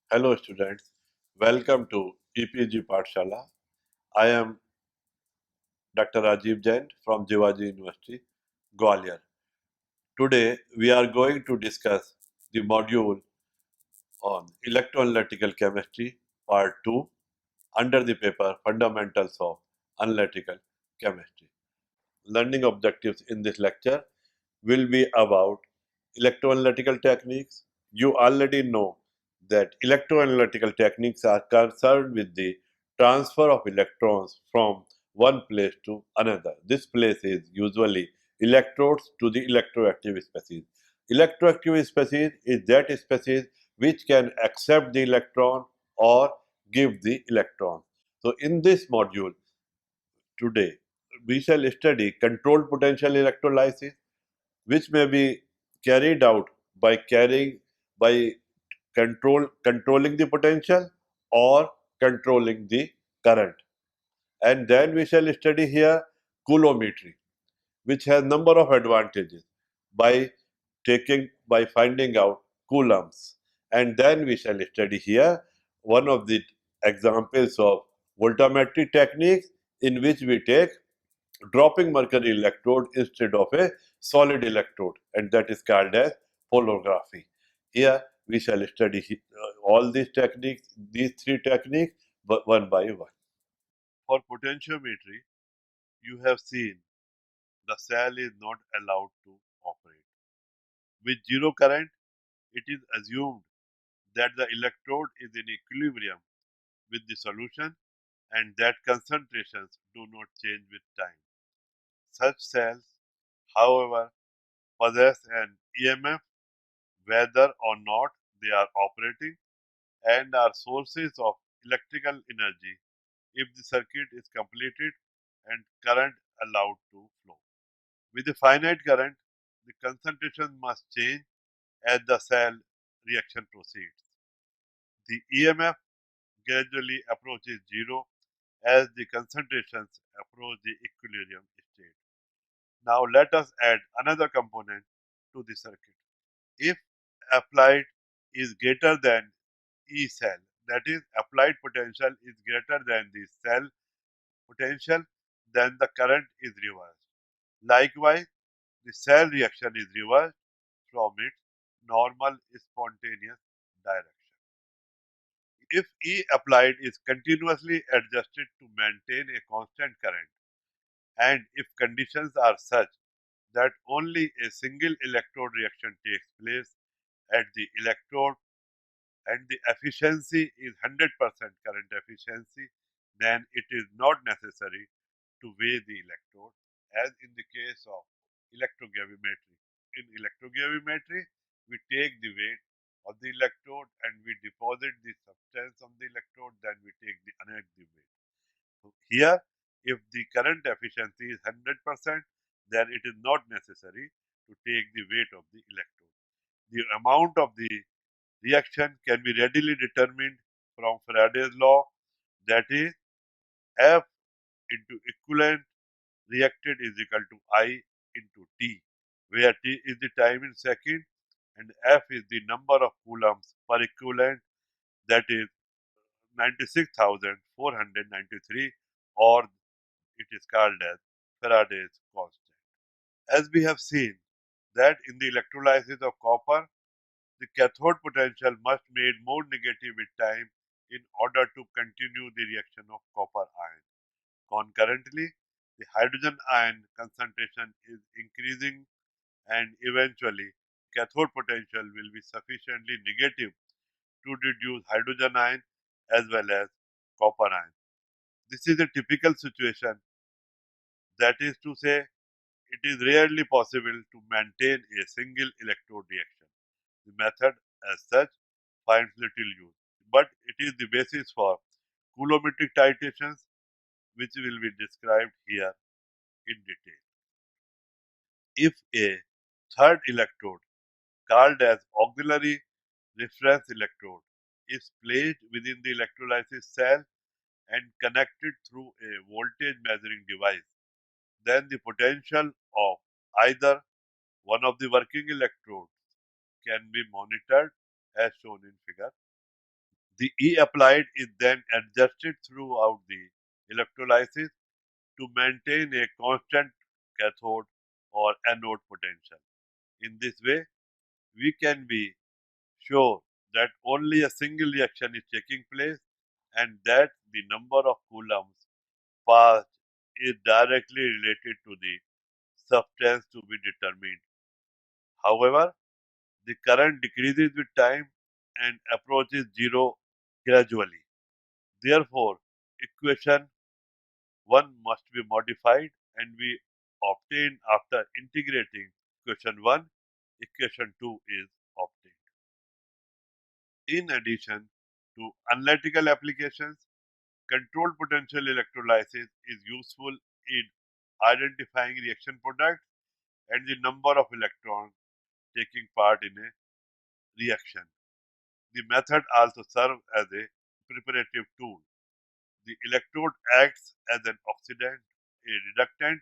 Hello students, welcome to EPG Pathshala. I am Dr. Rajiv Jain from Jivaji University, Gwalior. Today we are going to discuss the module on electroanalytical chemistry part 2 under the paper Fundamentals of Analytical Chemistry. Learning objectives in this lecture will be about electroanalytical techniques. You already know that electroanalytical techniques are concerned with the transfer of electrons from one place to another. This place is usually electrodes to the electroactive species. Electroactive species is that species which can accept the electron or give the electron. So in this module today, we shall study controlled potential electrolysis, which may be carried out by controlling the potential or controlling the current. And then we shall study here coulometry, which has number of advantages by by finding out coulombs. And then we shall study here one of the examples of voltammetry techniques in which we take dropping mercury electrode instead of a solid electrode, and that is called as holography. Here we shall study all these techniques, these three techniques, one by one. For potentiometry, you have seen the cell is not allowed to operate. With zero current, it is assumed that the electrode is in equilibrium with the solution and that concentrations do not change with time. Such cells, however, possess an EMF whether or not they are operating and are sources of electrical energy if the circuit is completed and current allowed to flow. With a finite current, the concentration must change as the cell reaction proceeds. The EMF gradually approaches zero as the concentrations approach the equilibrium state. Now let us add another component to the circuit. If applied is greater than E cell, that is, applied potential is greater than the cell potential, then the current is reversed. Likewise, the cell reaction is reversed from its normal spontaneous direction. If E applied is continuously adjusted to maintain a constant current, and if conditions are such that only a single electrode reaction takes place at the electrode and the efficiency is 100% current efficiency, then it is not necessary to weigh the electrode, as in the case of electrogravimetry. In electrogravimetry, we take the weight of the electrode and we deposit the substance on the electrode, then we take the unactive weight. So here, if the current efficiency is 100%, then it is not necessary to take the weight of the electrode. The amount of the reaction can be readily determined from Faraday's law, that is, F into equivalent reacted is equal to I into T, where T is the time in second and F is the number of coulombs per equivalent, that is 96,493, or it is called as Faraday's constant. As we have seen that in the electrolysis of copper, the cathode potential must made more negative with time in order to continue the reaction of copper ion. Concurrently, the hydrogen ion concentration is increasing and eventually cathode potential will be sufficiently negative to reduce hydrogen ion as well as copper ion. This is a typical situation, that is to say, it is rarely possible to maintain a single electrode reaction. The method as such finds little use, but it is the basis for coulometric titrations, which will be described here in detail. If a third electrode, called as auxiliary reference electrode, is placed within the electrolysis cell and connected through a voltage measuring device, then the potential of either one of the working electrodes can be monitored as shown in figure. The E applied is then adjusted throughout the electrolysis to maintain a constant cathode or anode potential. In this way, we can be sure that only a single reaction is taking place and that the number of coulombs passed is directly related to the substance to be determined. However, the current decreases with time and approaches zero gradually. Therefore, equation 1 must be modified and we obtain after integrating equation 1, equation 2 is obtained. In addition to analytical applications, controlled potential electrolysis is useful in identifying reaction products and the number of electrons taking part in a reaction. The method also serves as a preparative tool. The electrode acts as an oxidant, a reductant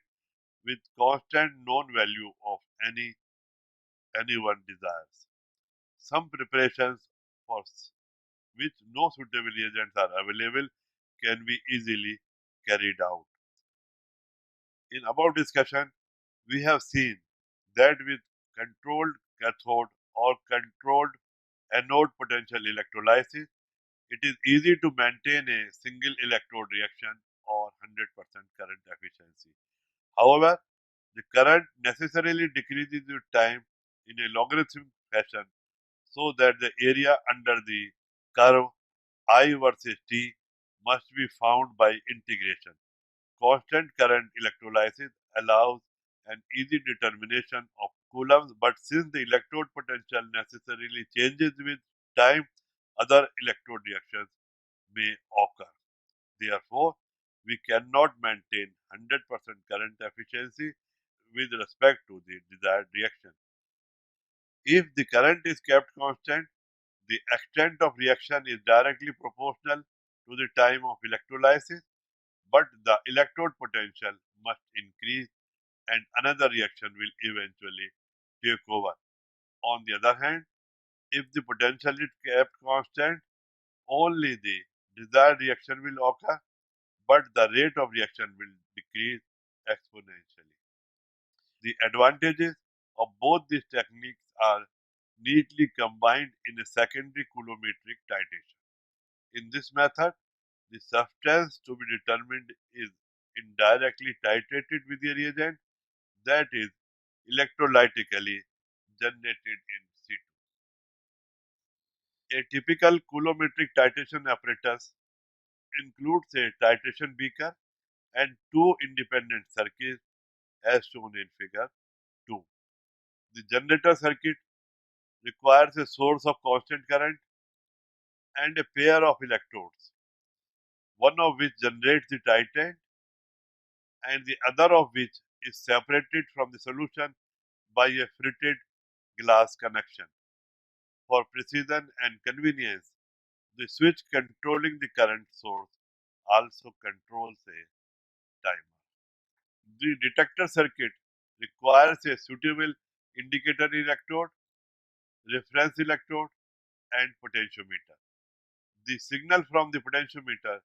with constant known value of anyone desires. Some preparations for which no suitable reagents are available can be easily carried out. In above discussion, we have seen that with controlled cathode or controlled anode potential electrolysis, it is easy to maintain a single electrode reaction or 100% current efficiency. However, the current necessarily decreases with time in a logarithmic fashion so that the area under the curve I versus T must be found by integration. Constant current electrolysis allows an easy determination of coulombs, but since the electrode potential necessarily changes with time, other electrode reactions may occur. Therefore, we cannot maintain 100% current efficiency with respect to the desired reaction. If the current is kept constant, the extent of reaction is directly proportional to the time of electrolysis, but the electrode potential must increase and another reaction will eventually take over. On the other hand, if the potential is kept constant, only the desired reaction will occur, but the rate of reaction will decrease exponentially. The advantages of both these techniques are neatly combined in a secondary coulometric titration. In this method, the substance to be determined is indirectly titrated with a reagent that is electrolytically generated in situ. A typical coulometric titration apparatus includes a titration beaker and two independent circuits as shown in figure 2. The generator circuit requires a source of constant current and a pair of electrodes, one of which generates the titrant and the other of which is separated from the solution by a fritted glass connection. For precision and convenience, the switch controlling the current source also controls a timer. The detector circuit requires a suitable indicator electrode, reference electrode, and potentiometer. The signal from the potentiometer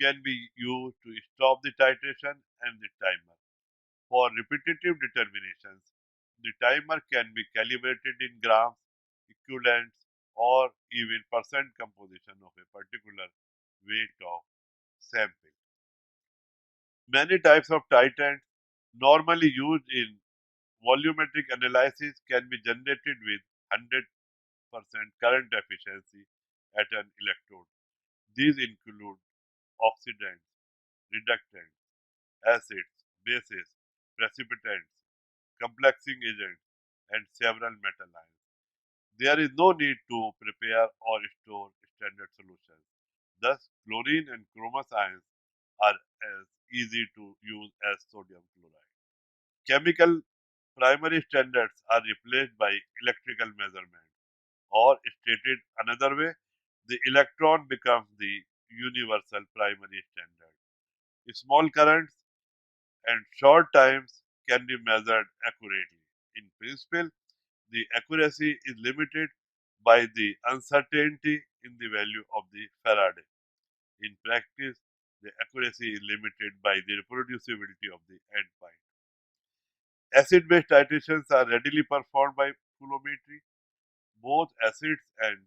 can be used to stop the titration and the timer. For repetitive determinations, the timer can be calibrated in grams, equivalents, or even percent composition of a particular weight of sample. Many types of titrants normally used in volumetric analysis can be generated with 100% current efficiency at an electrode. These include oxidants, reductants, acids, bases, precipitants, complexing agents, and several metal ions. There is no need to prepare or store standard solutions. Thus, chlorine and chromous ions are as easy to use as sodium chloride. Chemical primary standards are replaced by electrical measurement, or stated another way, the electron becomes the universal primary standard. Small currents and short times can be measured accurately. In principle, the accuracy is limited by the uncertainty in the value of the Faraday. In practice, the accuracy is limited by the reproducibility of the endpoint. Acid-base titrations are readily performed by coulometry. Both acids and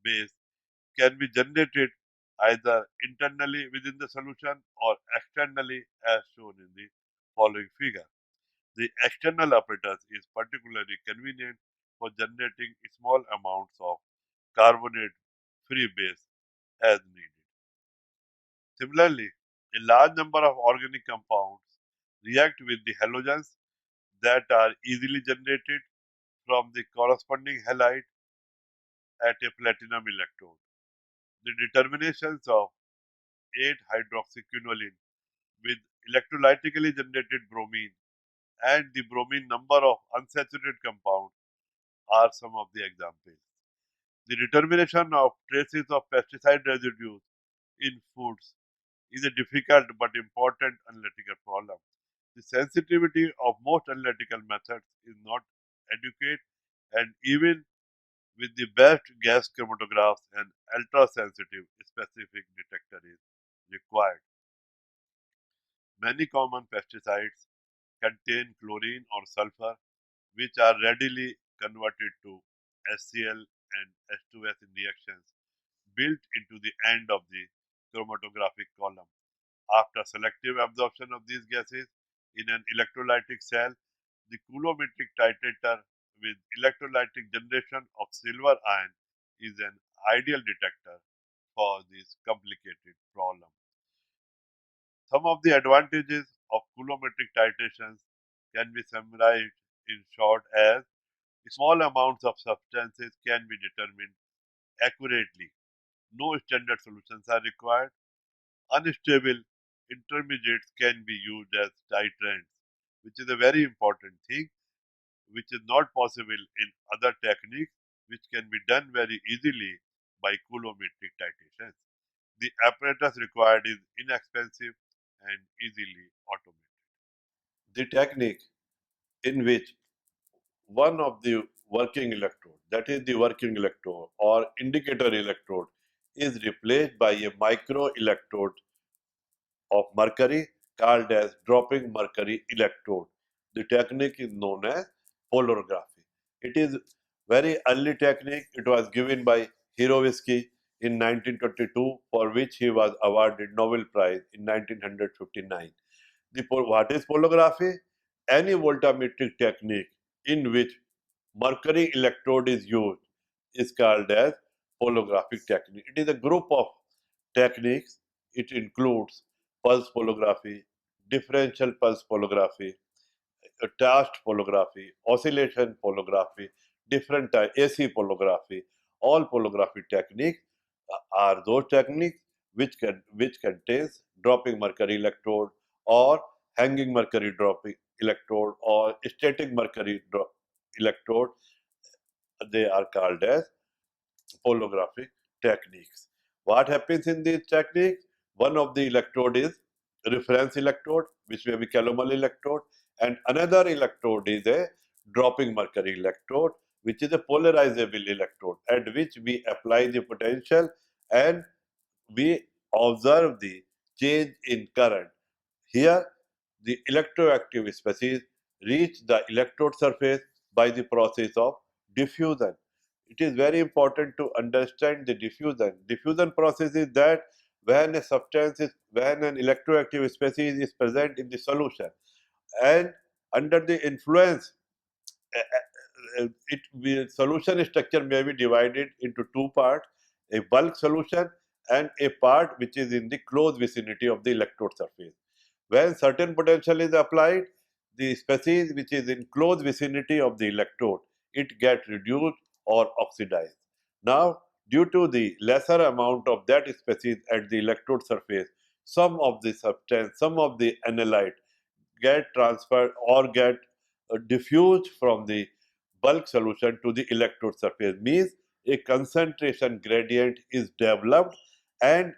base can be generated either internally within the solution or externally as shown in the following figure. The external apparatus is particularly convenient for generating small amounts of carbonate-free base as needed. Similarly, a large number of organic compounds react with the halogens that are easily generated from the corresponding halide at a platinum electrode. The determinations of 8-hydroxyquinoline with electrolytically generated bromine and the bromine number of unsaturated compounds are some of the examples. The determination of traces of pesticide residues in foods is a difficult but important analytical problem. The sensitivity of most analytical methods is not adequate, and even with the best gas chromatographs, an ultra-sensitive specific detector is required. Many common pesticides contain chlorine or sulfur, which are readily converted to HCl and H2S in reactions built into the end of the chromatographic column. After selective absorption of these gases in an electrolytic cell, the coulometric titrator with electrolytic generation of silver ion is an ideal detector for this complicated problem. Some of the advantages of coulometric titrations can be summarized in short as small amounts of substances can be determined accurately. No standard solutions are required. Unstable intermediates can be used as titrants, which is a very important thing, which is not possible in other techniques, which can be done very easily by coulometric titrations. The apparatus required is inexpensive and easily automated. The technique in which one of the working electrode, that is the working electrode or indicator electrode, is replaced by a micro electrode of mercury called as dropping mercury electrode. The technique is known as polarigraphy. It is very early technique. It was given by Hirovisky in 1922, for which he was awarded Nobel Prize in 1959. What is polarigraphy? Any voltammetric technique in which mercury electrode is used is called as polarigraphic technique. It is a group of techniques. It includes pulse polarigraphy, differential pulse polarigraphy, attached polarigraphy, oscillation polarigraphy, different type AC polarigraphy. All polarigraphy techniques are those techniques which contains dropping mercury electrode or hanging mercury dropping electrode or static mercury electrode. They are called as polarigraphic techniques. What happens in these techniques? One of the electrode is reference electrode, which may be calomel electrode, and another electrode is a dropping mercury electrode, which is a polarizable electrode, at which we apply the potential and we observe the change in current. Here, the electroactive species reach the electrode surface by the process of diffusion. It is very important to understand the diffusion. Diffusion process is that when a substance is, when an electroactive species is present in the solution and under the influence, solution structure may be divided into two parts, a bulk solution and a part which is in the close vicinity of the electrode surface. When certain potential is applied, the species which is in close vicinity of the electrode, it gets reduced or oxidized. Now, due to the lesser amount of that species at the electrode surface, some of the substance, some of the analyte get transferred or get diffused from the bulk solution to the electrode surface. Means a concentration gradient is developed and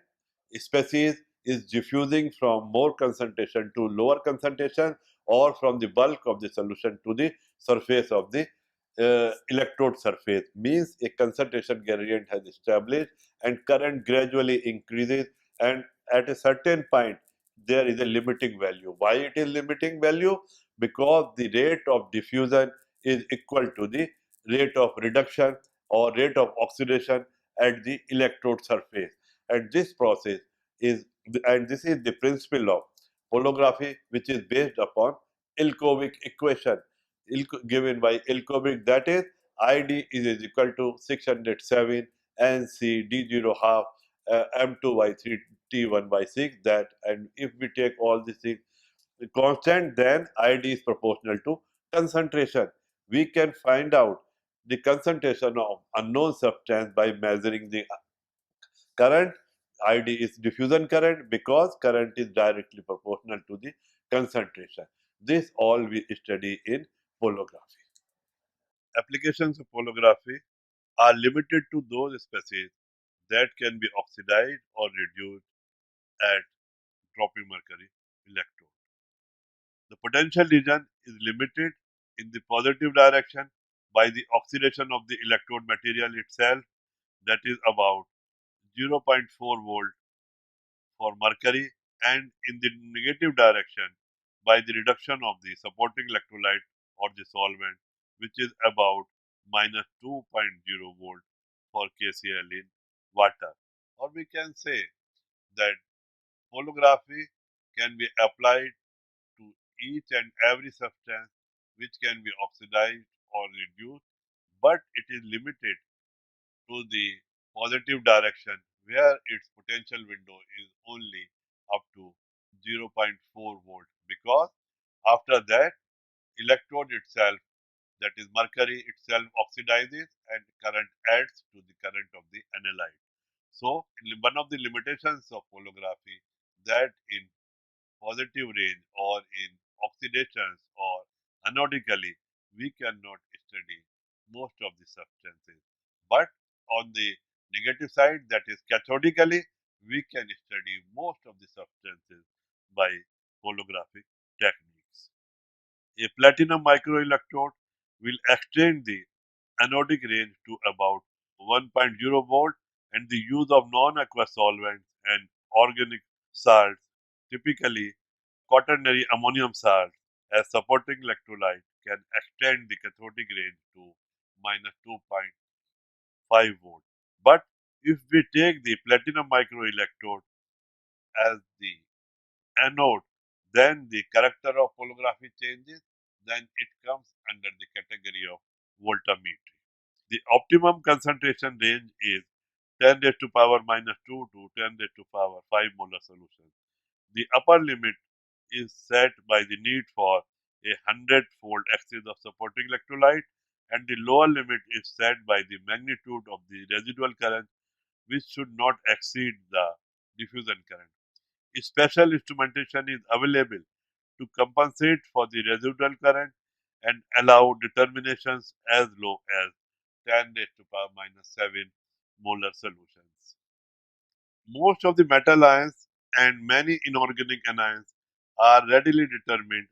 species is diffusing from more concentration to lower concentration or from the bulk of the solution to the surface of the electrode surface means a concentration gradient has established and current gradually increases, and at a certain point there is a limiting value. Why it is limiting value? Because the rate of diffusion is equal to the rate of reduction or rate of oxidation at the electrode surface, and this process is and this is the principle of holography, which is based upon Ilkovic equation given by Ilkovic, that is ID is equal to 607 NC D0 half M2 by 3 T1 by 6, that, and if we take all these things constant, then ID is proportional to concentration. We can find out the concentration of unknown substance by measuring the current. ID is diffusion current because current is directly proportional to the concentration. This all we study in holography. Applications of holography are limited to those species that can be oxidized or reduced at dropping mercury electrode. The potential region is limited in the positive direction by the oxidation of the electrode material itself, that is about zero point 0.4 volt for mercury, and in the negative direction by the reduction of the supporting electrolyte or the solvent, which is about minus 2.0 volt for KCl in water. Or we can say that holography can be applied to each and every substance which can be oxidized or reduced, but it is limited to the positive direction where its potential window is only up to zero point 0.4 volt, because after that electrode itself, that is mercury itself, oxidizes and current adds to the current of the analyte. So one of the limitations of holography, that in positive range or in oxidations or anodically, we cannot study most of the substances. But on the negative side, that is cathodically, we can study most of the substances by holographic techniques. A platinum microelectrode will extend the anodic range to about 1.0 volt, and the use of non-aqueous solvents and organic salts, typically quaternary ammonium salt, as supporting electrolyte, can extend the cathodic range to minus 2.5 volt. But if we take the platinum microelectrode as the anode, then the character of holography changes, then it comes under the category of voltammetry. The optimum concentration range is 10 raised to power minus 2 to 10 raised to power 5 molar solution. The upper limit is set by the need for a 100-fold excess of supporting electrolyte, and the lower limit is set by the magnitude of the residual current, which should not exceed the diffusion current. A special instrumentation is available to compensate for the residual current and allow determinations as low as 10 raised to power minus 7 molar solutions. Most of the metal ions and many inorganic anions are readily determined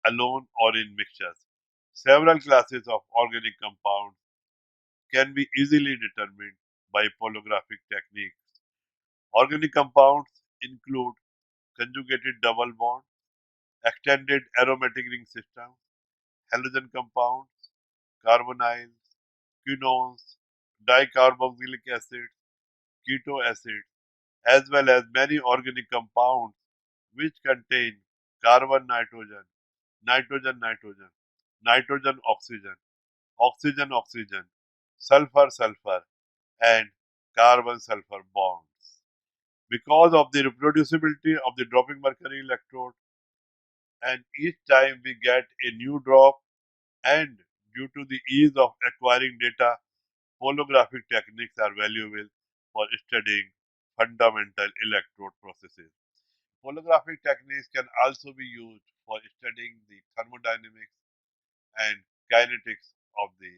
alone or in mixtures. Several classes of organic compounds can be easily determined by polographic techniques. Organic compounds include conjugated double bond, extended aromatic ring systems, halogen compounds, carbonyls, quinones, dicarboxylic acids, keto acids, as well as many organic compounds which contain carbon nitrogen, nitrogen nitrogen, nitrogen oxygen, oxygen oxygen, sulfur sulfur, and carbon sulfur bonds. Because of the reproducibility of the dropping mercury electrode, and each time we get a new drop, and due to the ease of acquiring data, holographic techniques are valuable for studying fundamental electrode processes. Holographic techniques can also be used for studying the thermodynamics and kinetics of the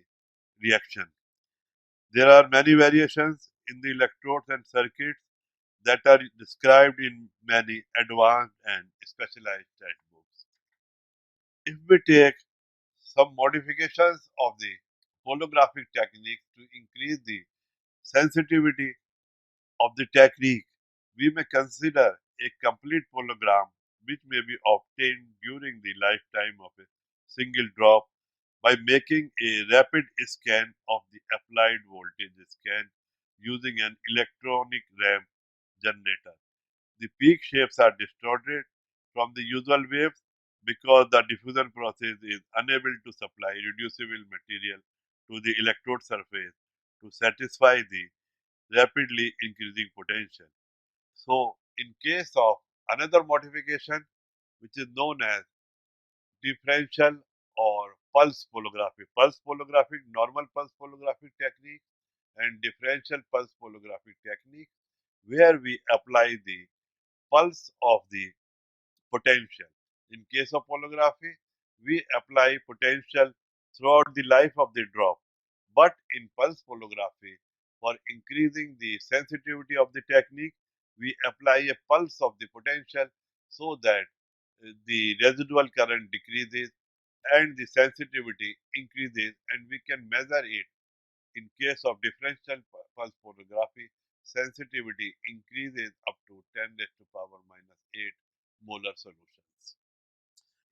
reaction. There are many variations in the electrodes and circuits that are described in many advanced and specialized textbooks. If we take some modifications of the polographic techniques to increase the sensitivity of the technique. We may consider a complete pologram which may be obtained during the lifetime of a single drop by making a rapid scan of the applied voltage scan using an electronic ramp generator. The peak shapes are distorted from the usual waves because the diffusion process is unable to supply reducible material to the electrode surface to satisfy the rapidly increasing potential. So, in case of another modification, which is known as differential or pulse polographic, normal pulse polographic technique, and differential pulse polographic technique, where we apply the pulse of the potential. In case of polography, we apply potential throughout the life of the drop. But in pulse polography, for increasing the sensitivity of the technique, we apply a pulse of the potential so that the residual current decreases and the sensitivity increases, and we can measure it. In case of differential pulse polography, sensitivity increases up to 10 raised to power minus 8 molar solutions.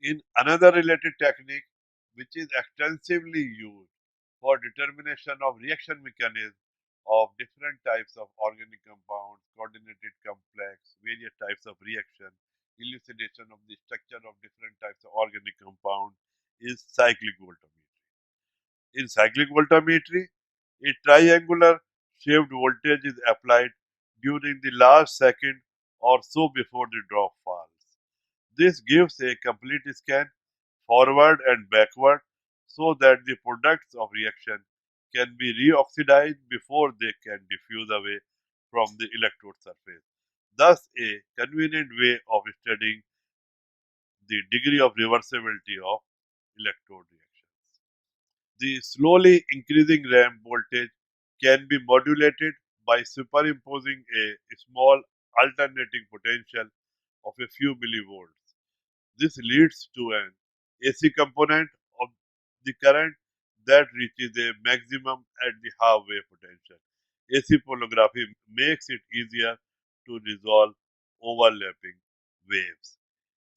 In another related technique, which is extensively used for determination of reaction mechanism of different types of organic compounds, coordinated complex, various types of reaction, elucidation of the structure of different types of organic compound, is cyclic voltammetry. In cyclic voltammetry, a triangular shaped voltage is applied during the last second or so before the drop falls. This gives a complete scan forward and backward so that the products of reaction can be reoxidized before they can diffuse away from the electrode surface. Thus, a convenient way of studying the degree of reversibility of electrode reactions. The slowly increasing ramp voltage can be modulated by superimposing a small alternating potential of a few millivolts. This leads to an AC component of the current that reaches a maximum at the halfway potential. AC polography makes it easier to resolve overlapping waves.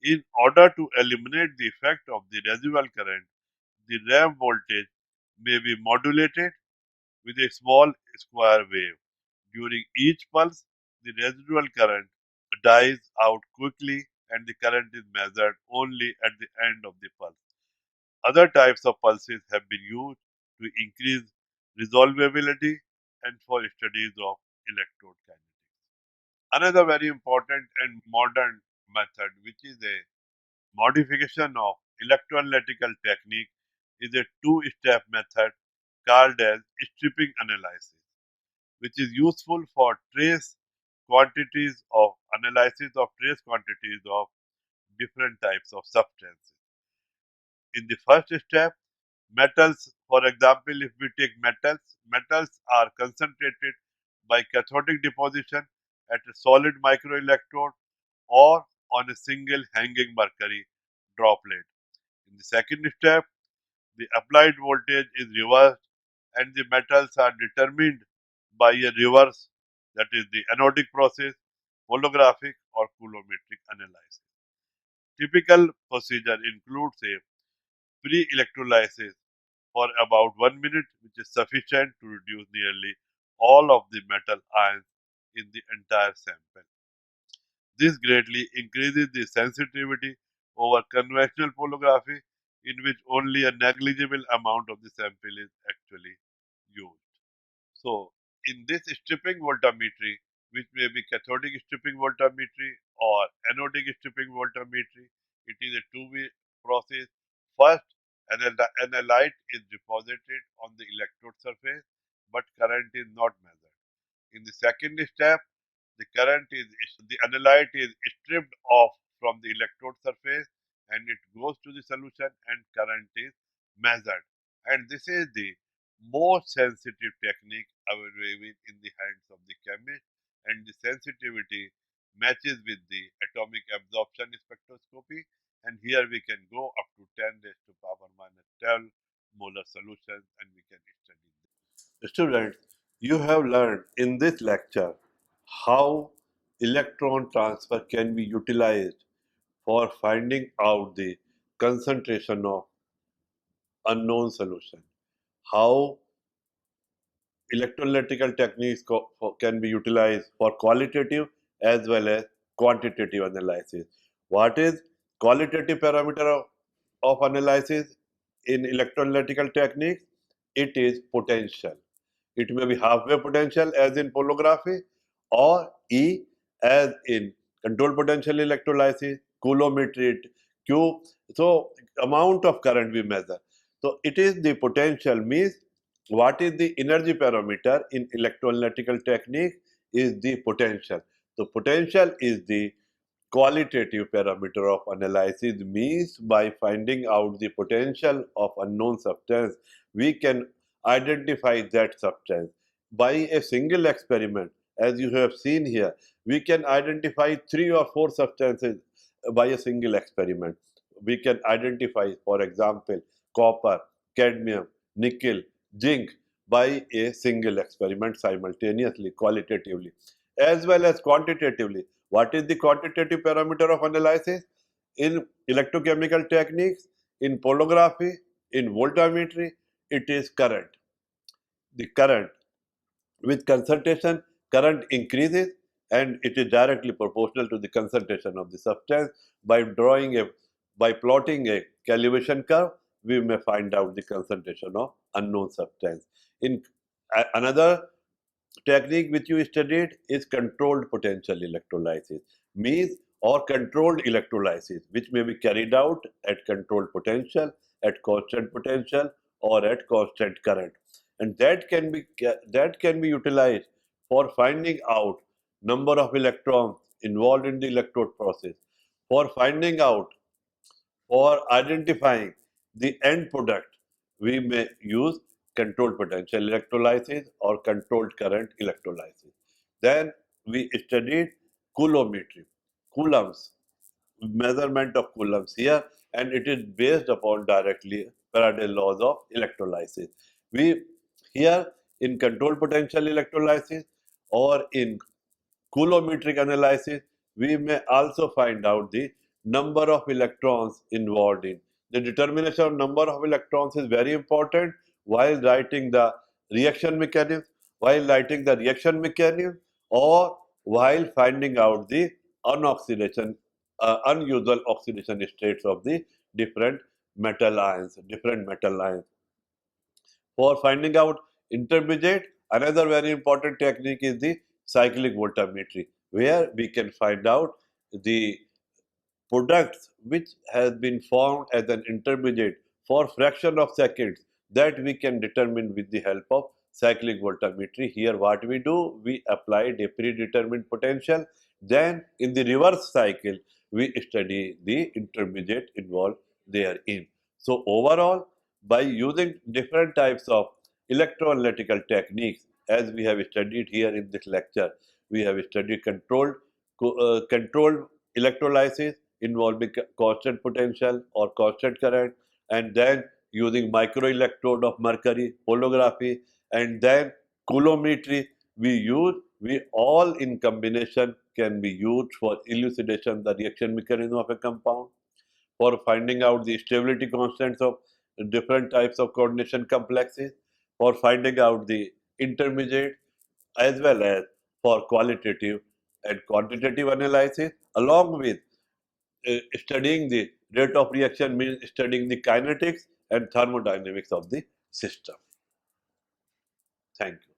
In order to eliminate the effect of the residual current, the ramp voltage may be modulated with a small square wave. During each pulse, the residual current dies out quickly and the current is measured only at the end of the pulse. Other types of pulses have been used to increase resolvability and for studies of electrode kinetics. Another very important and modern method, which is a modification of electroanalytical technique, is a two-step method called as stripping analysis, which is useful for trace quantities of analysis of trace quantities of different types of substances. In the first step, metals, for example, if we take metals are concentrated by cathodic deposition at a solid microelectrode or on a single hanging mercury droplet. In the second step, the applied voltage is reversed and the metals are determined by a reverse, that is the anodic process, holographic or coulometric analysis. Typical procedure includes a pre-electrolysis for about 1 minute, which is sufficient to reduce nearly all of the metal ions in the entire sample. This greatly increases the sensitivity over conventional polography, in which only a negligible amount of the sample is actually used. So, in this stripping voltammetry, which may be cathodic stripping voltammetry or anodic stripping voltammetry, it is a two-way process. First, analyte is deposited on the electrode surface, but current is not measured. In the second step, the analyte is stripped off from the electrode surface and it goes to the solution and current is measured. And this is the most sensitive technique available in the hands of the chemist, and the sensitivity matches with the atomic absorption spectroscopy, and here we can go up to 10 raised to power minus 12 molar solutions, and we can study them. Students, you have learned in this lecture how electron transfer can be utilized for finding out the concentration of unknown solution, how electrolytical techniques can be utilized for qualitative as well as quantitative analysis. What is qualitative parameter of analysis in electrolytical techniques? It is potential. It may be halfway potential as in polography, or E as in control potential electrolysis, coulometry, Q. So amount of current we measure. So it is the potential means what is the energy parameter in electroanalytical technique is the potential. So potential is the qualitative parameter of analysis, means by finding out the potential of unknown substance, we can identify that substance. By a single experiment, as you have seen here, we can identify 3 or 4 substances by a single experiment. We can identify, for example, copper, cadmium, nickel, zinc by a single experiment simultaneously, qualitatively, as well as quantitatively. What is the quantitative parameter of analysis? In electrochemical techniques, in polography, in voltammetry, it is current. The current with concentration, current increases and it is directly proportional to the concentration of the substance. By plotting a calibration curve, we may find out the concentration of unknown substance. In another technique which you studied is controlled potential electrolysis, means or controlled electrolysis, which may be carried out at controlled potential, at constant potential, or at constant current, and that can be utilized for finding out number of electrons involved in the electrode process, for finding out for identifying the end product, we may use controlled potential electrolysis or controlled current electrolysis. Then we studied coulometry, coulombs, measurement of coulombs here, and it is based upon directly Faraday's laws of electrolysis. We here in controlled potential electrolysis or in coulometric analysis, we may also find out the number of electrons involved in. The determination of number of electrons is very important while writing the reaction mechanism, or while finding out the unusual oxidation states of the different metal ions. For finding out intermediate, another very important technique is the cyclic voltammetry, where we can find out the products which has been formed as an intermediate for fraction of seconds, that we can determine with the help of cyclic voltammetry. Here what we do, we applied a predetermined potential, then in the reverse cycle we study the intermediate involved therein. So overall, by using different types of electroanalytical techniques, as we have studied here in this lecture, we have studied controlled electrolysis involving constant potential or constant current, and then using microelectrode of mercury, holography, and then coulometry we all in combination can be used for elucidation the reaction mechanism of a compound, for finding out the stability constants of different types of coordination complexes, for finding out the intermediate, as well as for qualitative and quantitative analysis, along with studying the rate of reaction, means studying the kinetics and thermodynamics of the system. Thank you.